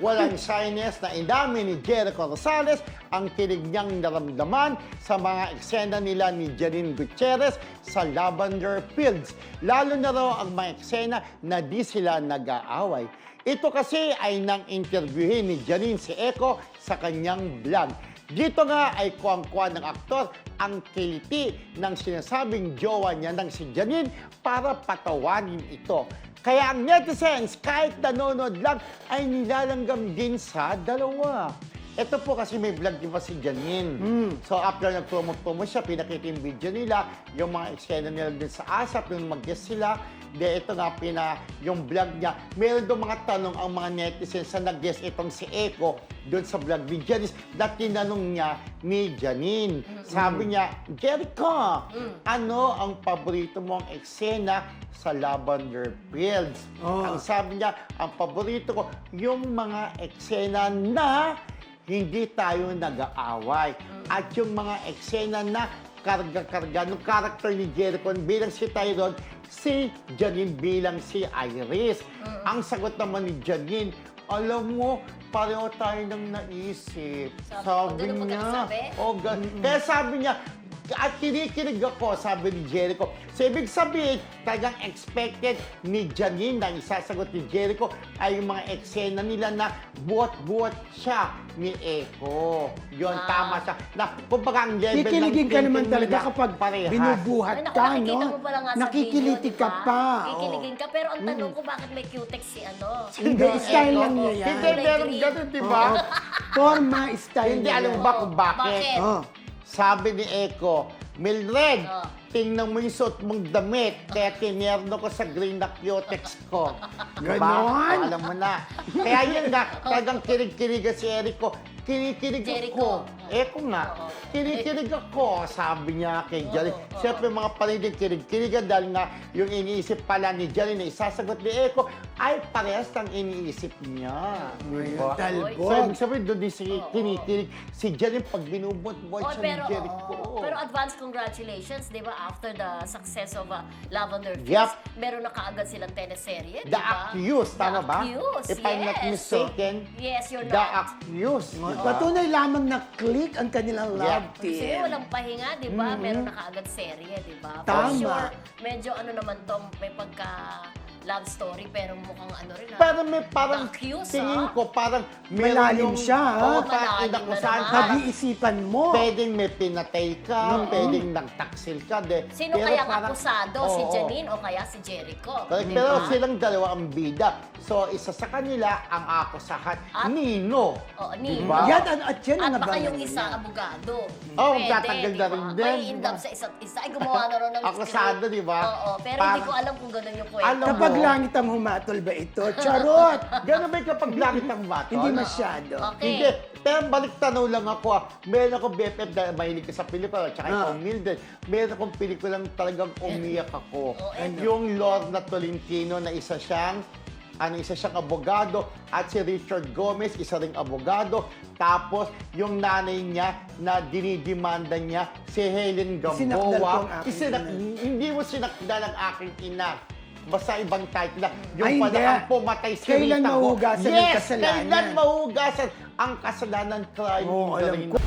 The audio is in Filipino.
Walang shyness na indamin ni Jericho Rosales ang kilig niyang naramdaman sa mga eksena nila ni Janine Gutierrez sa Lavender Fields. Lalo na raw ang mga eksena na di sila nag-aaway. Ito kasi ay nang interviewin ni Janine si Eco sa kanyang vlog. Dito nga ay kuwang-kuwa ng aktor ang kiliti ng sinasabing jowa niya ng si Janine para patawanin ito. Kaya ang netizens, kahit nanonood lang, ay nilalanggam din sa dalawa. Ito po kasi may vlog di ba si Janine. So after nag-promo siya, pinakita yung video nila, yung mga eksena nila din sa ASAP, yung mag-guest sila. Ito nga, yung vlog niya. Meron doon mga tanong ang mga netizens sa nag-guest itong si Eco doon sa vlog ni Janice na tinanong niya ni Janine. Sabi niya, Jericho, ano ang paborito mong eksena sa Lavender Fields? Ang sabi niya, ang paborito ko, yung mga eksena na hindi tayo nag-aaway. At yung mga eksena na karga-karga ng character ni Jericho bilang si Tyrone, si Janine bilang si Iris. Ang sagot naman ni Janine, alam mo, pareho tayo nang naisip. Sabi niya. Kaya sabi niya, at kinikinig ako, sabi ni Jericho. So, ibig sabihin, talagang expected ni Janine na isasagot ni Jericho ay yung mga eksena nila na buhat-buhat siya ni Eco. Yun, tama siya. Na, kumbaga ang level kikiligin ka naman talaga kapag parehas. binubuhat Ay, naku, ka, nakikita no? mo pala nga sa Nakikiliti video, ka diba? pa. Kikiligin ka, pero ang tanong ko, bakit may cutex si Hindi, style lang niya yan. Hindi, meron ganun, di ba? Forma, style Hindi, niya alam yan. mo ba kung bakit? Bakit? Sabi ni Eco, Mildred, tingnan mo yung suot mong damit, kaya tinerno ko sa green na cutex ko. Ganon? Alam mo na. Kaya yun nga, talagang kinig-kinigan si Erico. Kinikinig Jericho. ako. Eco nga. Kinikinig ako, sabi niya kay Janine. Siyempre mga paninig kinig-kinigan dahil nga yung iniisip pala ni Janine na isasagot ni Eco ay parehas ng iniisip niya. Diba? Talbog. So, ibig sabihin doon din si kinikinig si Janine pag binubot-bot siya ni Jericho. Pero advance congratulations, di ba? After the success of Lavender Fields, Yep. meron na kaagad silang teleserye, di The ba? Accused, tama ba? The Accused, If I'm not yes. mistaken, Yes, you're The not. Accused. Patunay lamang na click ang kanilang love Kasi team. walang pahinga, di ba? Meron na kaagad serye, di ba? Tama. For sure, medyo ano naman to, may pagka love story, pero mukhang ano rin. Pero may parang, The Accused, tingin ko, parang Malalim siya, Oo, ha? parang Malalim inakusahan na ka. naman. Pag-iisipan mo. Pwedeng may pinatay ka, pwedeng nagtaksil ka. Sino Pero kaya ang parang- akusado? Si Oo. Janine o kaya si Jericho? Correct. Pero silang dalawa ang bida. So, isa sa kanila ang akusahan, Nino. Oo, Nino. Diba? Yan, at yan ang At baka abangan yung nila. isa, abogado. Oo, Pwede, tatanggal na di ba? rin din, May in di ba? love sa isa't isa. Ay, gumawa na rin ng Akusado, di ba? Oo, pero Parang- hindi ko alam kung gano'n yung kwento. Alam Kapag mo. langit ang humatol ba ito? Charot! Gano'n ba yung kapag langit ang bato? Hindi masyado. Okay. Hindi. Pero balik tanaw lang ako. Meron akong BFF dahil mahilig ka sa pelikula. Tsaka ikaw, Mildred. Meron akong pelikulang talagang umiyak ako. Yung Lorna Tolentino na isa siyang abogado at si Richard Gomez, isa ring abogado. Tapos, yung nanay niya na dinidemanda niya, si Helen Sinakdal ko Gamboa. ang aking ina. Hindi mo sinakdal ang aking ina. Basta ibang title na. Yung Ay, pala hindi. ang pumatay si Kailan Rita Go. mahuhugasan ang Yes, kasalanan? kailan mahuhugasan ang kasalanan crime Oo, in the alam ring. ko.